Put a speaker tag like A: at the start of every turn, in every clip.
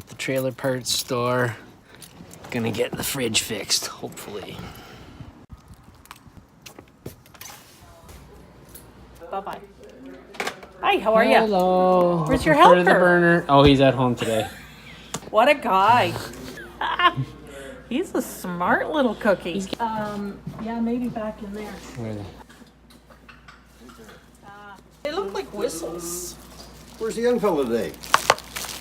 A: at the trailer parts store. Gonna get the fridge fixed, hopefully.
B: Bye-bye. Hi, how are you?
A: Hello.
B: Where's your
A: For the
B: helper?
A: burner. Oh, he's at home today.
B: What a guy. He's a smart little cookie. Yeah, maybe back in there.
A: Where are they?
B: They look like whistles.
C: Where's the young fella today?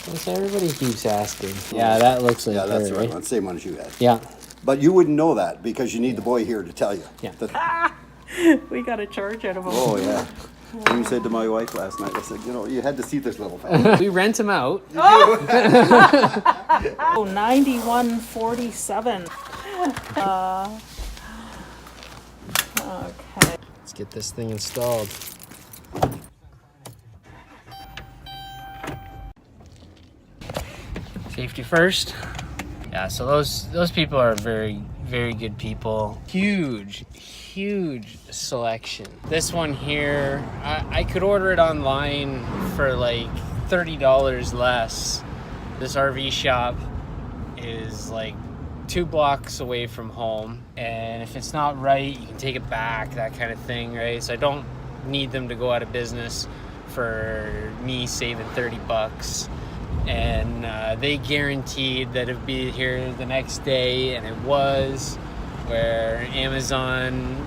A: Yes, everybody keeps asking. Yeah, that looks like
C: Yeah, that's
A: her,
C: the right
A: right?
C: one. Same one as you had.
A: Yeah.
C: But you wouldn't know that because you need the boy here to tell you.
A: Yeah.
B: We got a charge out of him.
C: Oh, yeah. You said to my wife last night, I said, you know, you had to see this little fella.
A: We rent him out.
B: Oh, 9147. Okay.
A: Let's get this thing installed. Safety first. Yeah, so those people are very, very good people. Huge selection. This one here, I could order it online for like $30 less. This RV shop is like 2 blocks away from home, and if it's not right, you can take it back, that kind of thing, right? So I don't need them to go out of business for me saving 30 bucks. And they guaranteed that it'd be here the next day, and it was. Where Amazon,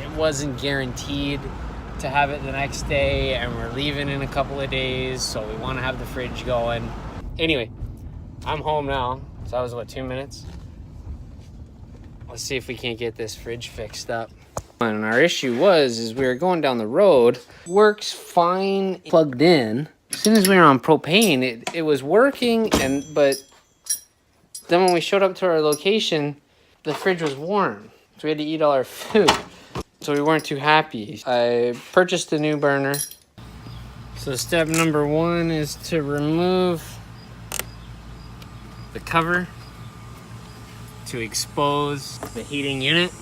A: it wasn't guaranteed to have it the next day, and we're leaving in a couple of days, so we want to have the fridge going. Anyway, I'm home now, so that was what, 2 minutes? Let's see if we can't get this fridge fixed up. And our issue is we were going down the road, works fine, plugged in. As soon as we were on propane, it was working, but then when we showed up to our location, the fridge was warm, so we had to eat all our food. So we weren't too happy. I purchased a new burner. So step number 1 is to remove the cover to expose the heating unit.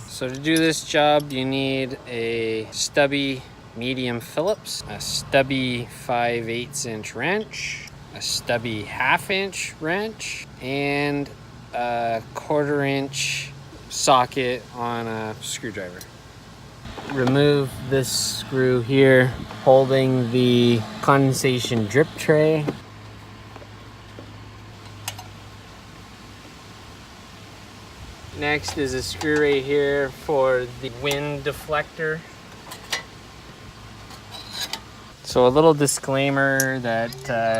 A: So to do this job, you need a stubby medium Phillips, a stubby 5/8 inch wrench, a stubby 1/2 inch wrench, and a 1/4 inch socket on a screwdriver. Remove this screw here holding the condensation drip tray. Next is a screw right here for the wind deflector. So a little disclaimer that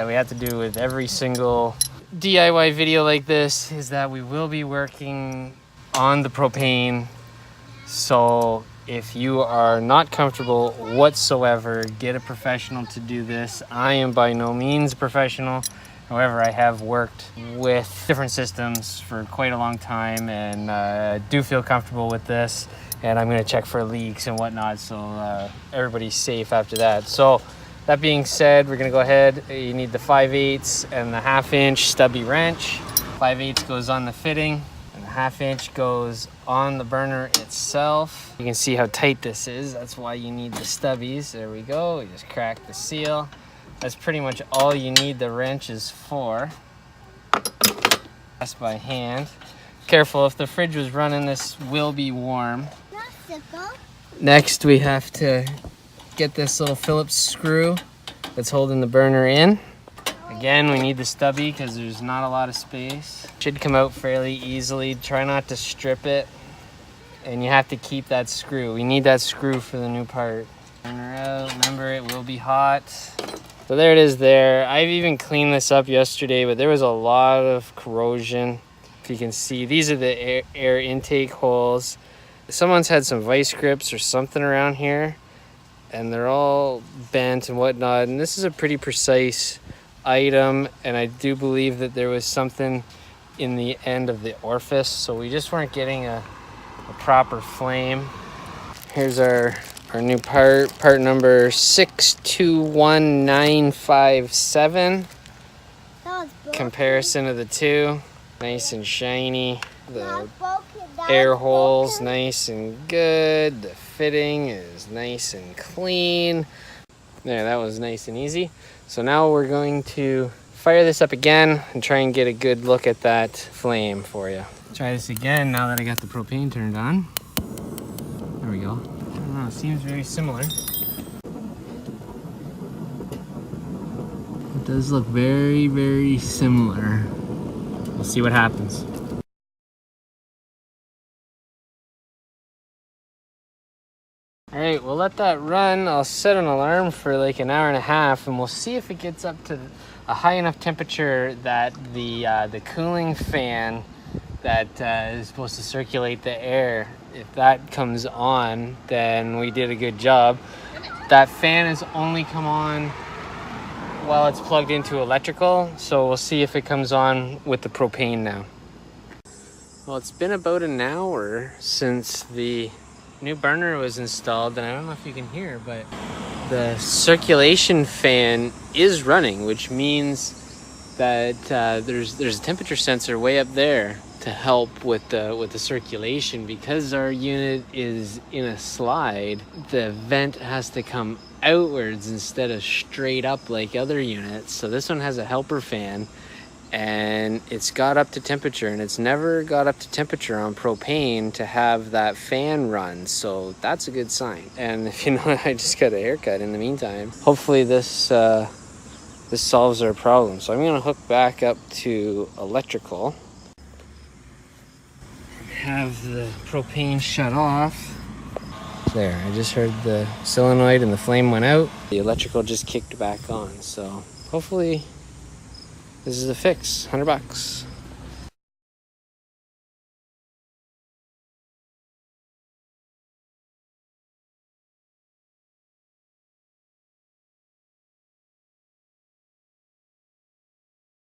A: we have to do with every single DIY video like this is that we will be working on the propane. So if you are not comfortable whatsoever, get a professional to do this. I am by no means a professional. However, I have worked with different systems for quite a long time, and do feel comfortable with this. And I'm going to check for leaks and whatnot, so everybody's safe after that. So that being said, we're going to go ahead. You need the 5/8 and the 1/2 inch stubby wrench. 5/8 goes on the fitting, and the 1/2 inch goes on the burner itself. You can see how tight this is. That's why you need the stubbies. There we go. You just crack the seal. That's pretty much all you need the wrenches for. Press by hand. Careful, if the fridge was running, this will be warm. Next, we have to get this little Phillips screw that's holding the burner in. Again, we need the stubby because there's not a lot of space. Should come out fairly easily. Try not to strip it. And you have to keep that screw. We need that screw for the new part. Burner out. Remember, it will be hot. So there it is there. I've even cleaned this up yesterday, but there was a lot of corrosion. If you can see, these are the air intake holes. Someone's had some vice grips or something around here, and they're all bent and whatnot. And this is a pretty precise item, and I do believe that there was something in the end of the orifice, so we just weren't getting a proper flame. Here's our new part number 621957. Comparison of the two, nice and shiny. The air holes nice and good. The fitting is nice and clean. There, that was nice and easy. So now we're going to fire this up again and try and get a good look at that flame for you. Try this again now that I got the propane turned on. There we go. I don't know, it seems very similar. It does look very, very similar. We'll see what happens. All right, we'll let that run. I'll set an alarm for like an hour and a half, and we'll see if it gets up to a high enough temperature that the cooling fan that is supposed to circulate the air, if that comes on, then we did a good job. That fan has only come on while it's plugged into electrical, so we'll see if it comes on with the propane now. Well, it's been about an hour since the new burner was installed, and I don't know if you can hear, but the circulation fan is running, which means that there's a temperature sensor way up there to help with the circulation. Because our unit is in a slide, the vent has to come outwards instead of straight up like other units. So this one has a helper fan, and it's got up to temperature, and it's never got up to temperature on propane to have that fan run, so that's a good sign. And if you know, I just got a haircut in the meantime. Hopefully this solves our problem. So I'm gonna hook back up to electrical and have the propane shut off. There, I just heard the solenoid and the flame went out. The electrical just kicked back on, so hopefully this is a fix. $100.